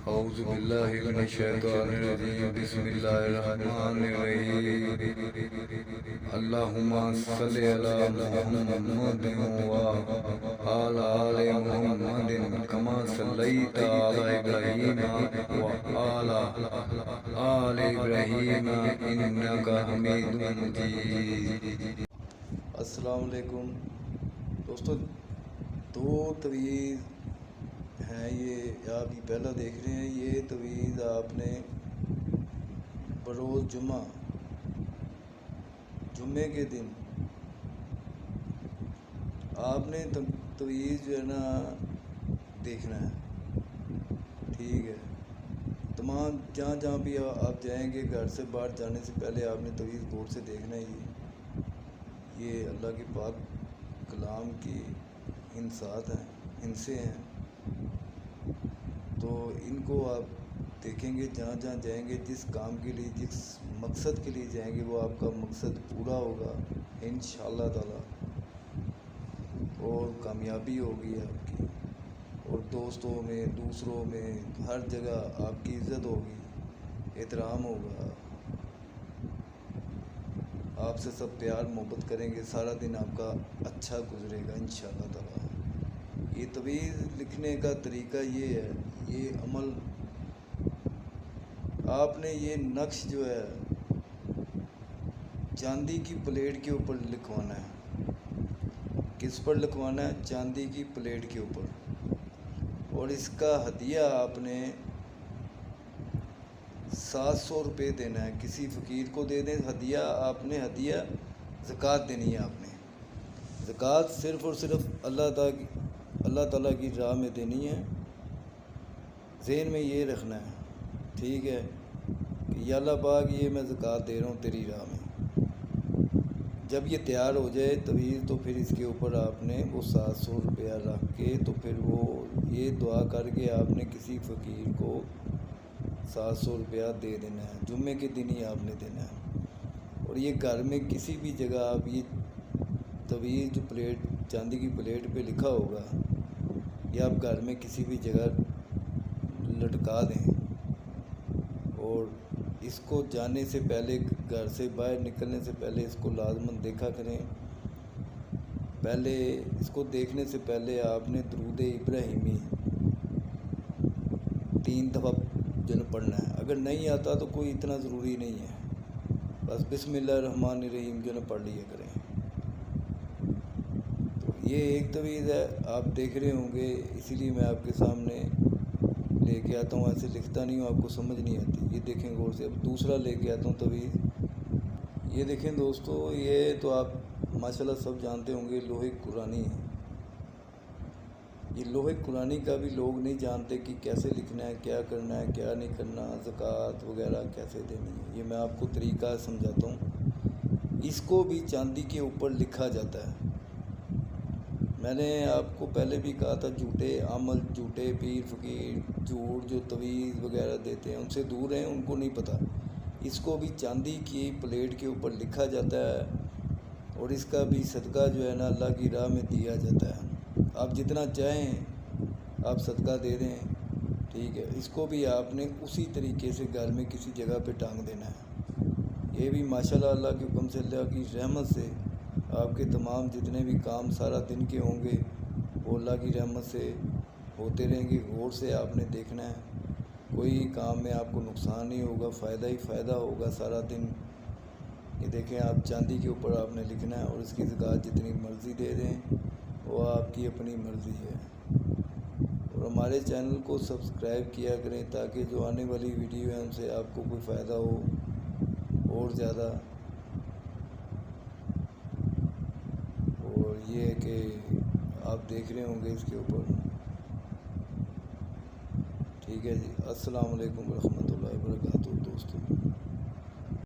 اعوذ باللہ من الشیطان الرجیم بسم اللہ الرحمن الرحیم اللہم صلی علی محمد وعلی آل محمد کما صلیت علی ابراہیم وعلی آل ابراہیم انک حمید مجید۔ السلام علیکم دوستو، دو تویز ہیں یہ آپ یہ پہلا دیکھ رہے ہیں۔ یہ تویز آپ نے بروز جمعے کے دن آپ نے تویز جو ہے نا دیکھنا ہے، ٹھیک ہے۔ تمام جہاں بھی آپ جائیں گے، گھر سے باہر جانے سے پہلے آپ نے تویز غور سے دیکھنا ہے۔ یہ اللہ کے پاک کلام کی ہندسات ہیں، ہندسے ہیں، تو ان کو آپ دیکھیں گے۔ جہاں جائیں گے، جس کام کے لیے، جس مقصد کے لیے جائیں گے، وہ آپ کا مقصد پورا ہوگا انشاءاللہ تعالی، اور کامیابی ہوگی آپ کی، اور دوستوں میں، دوسروں میں، ہر جگہ آپ کی عزت ہوگی، احترام ہوگا، آپ سے سب پیار محبت کریں گے، سارا دن آپ کا اچھا گزرے گا انشاءاللہ تعالی۔ یہ تویز لکھنے کا طریقہ یہ ہے، یہ عمل آپ نے یہ نقش جو ہے چاندی کی پلیٹ کے اوپر لکھوانا ہے۔ کس پر لکھوانا ہے؟ چاندی کی پلیٹ کے اوپر، اور اس کا ہدیہ آپ نے 700 روپے دینا ہے، کسی فقیر کو دے دیں ہدیہ۔ آپ نے ہدیہ زکوٰۃ دینی ہے، آپ نے زکوٰۃ صرف اور صرف اللہ تعالیٰ کی راہ میں دینی ہے۔ ذہن میں یہ رکھنا ہے، ٹھیک ہے، کہ یا اللہ پاک یہ میں زکوٰۃ دے رہا ہوں تیری راہ میں۔ جب یہ تیار ہو جائے تویز، تو پھر اس کے اوپر آپ نے وہ 700 روپیہ رکھ کے، تو پھر وہ یہ دعا کر کے آپ نے کسی فقیر کو 700 روپیہ دے دینا ہے۔ جمعے کے دن ہی آپ نے دینا ہے، اور یہ گھر میں کسی بھی جگہ آپ یہ تویز جو پلیٹ چاندی کی پلیٹ پہ لکھا ہوگا، یہ آپ گھر میں کسی بھی جگہ لٹکا دیں، اور اس کو جانے سے پہلے، گھر سے باہر نکلنے سے پہلے اس کو لازماً دیکھا کریں۔ پہلے اس کو دیکھنے سے پہلے آپ نے درود ابراہیمی 3 دفعہ پڑھنا ہے۔ اگر نہیں آتا تو کوئی اتنا ضروری نہیں ہے، بس بسم اللہ الرحمن الرحیم پڑھ لیا کریں۔ تو یہ ایک تویز ہے، آپ دیکھ رہے ہوں گے، اسی لیے میں آپ کے سامنے لے کے آتا ہوں، ایسے لکھتا نہیں ہوں، آپ کو سمجھ نہیں آتی۔ یہ دیکھیں غور سے۔ اب دوسرا لے کے آتا ہوں تویز۔ یہ دیکھیں دوستو، یہ تو آپ ماشاءاللہ سب جانتے ہوں گے، لوہے قرآنی ہے۔ یہ لوہے قرآنی کا بھی لوگ نہیں جانتے کہ کیسے لکھنا ہے، کیا کرنا ہے، کیا نہیں کرنا، زکوٰۃ وغیرہ کیسے دینی ہے۔ یہ میں آپ کو طریقہ سمجھاتا ہوں۔ اس کو بھی چاندی کے اوپر لکھا جاتا ہے۔ میں نے آپ کو پہلے بھی کہا تھا، جھوٹے عمل، جھوٹے پیر فقیر، جھوٹ جو تویز وغیرہ دیتے ہیں، ان سے دور ہیں، ان کو نہیں پتہ۔ اس کو بھی چاندی کی پلیٹ کے اوپر لکھا جاتا ہے، اور اس کا بھی صدقہ جو ہے نا اللہ کی راہ میں دیا جاتا ہے۔ آپ جتنا چاہیں آپ صدقہ دے دیں، ٹھیک ہے۔ اس کو بھی آپ نے اسی طریقے سے گھر میں کسی جگہ پہ ٹانگ دینا ہے۔ یہ بھی ماشاءاللہ اللہ کے حکم سے، اللہ کی رحمت سے، آپ کے تمام جتنے بھی کام سارا دن کے ہوں گے، وہ اللہ کی رحمت سے ہوتے رہیں گے۔ غور سے آپ نے دیکھنا ہے، کوئی کام میں آپ کو نقصان نہیں ہوگا، فائدہ ہی فائدہ ہوگا سارا دن۔ یہ دیکھیں، آپ چاندی کے اوپر آپ نے لکھنا ہے، اور اس کی زکوٰۃ جتنی مرضی دے دیں، وہ آپ کی اپنی مرضی ہے۔ اور ہمارے چینل کو سبسکرائب کیا کریں، تاکہ جو آنے والی ویڈیو ہے ان سے آپ کو کوئی فائدہ ہو اور زیادہ۔ اور یہ ہے کہ آپ دیکھ رہے ہوں گے اس کے اوپر، ٹھیک ہے جی۔ السلام علیکم ورحمۃ اللہ وبرکاتہ دوستو۔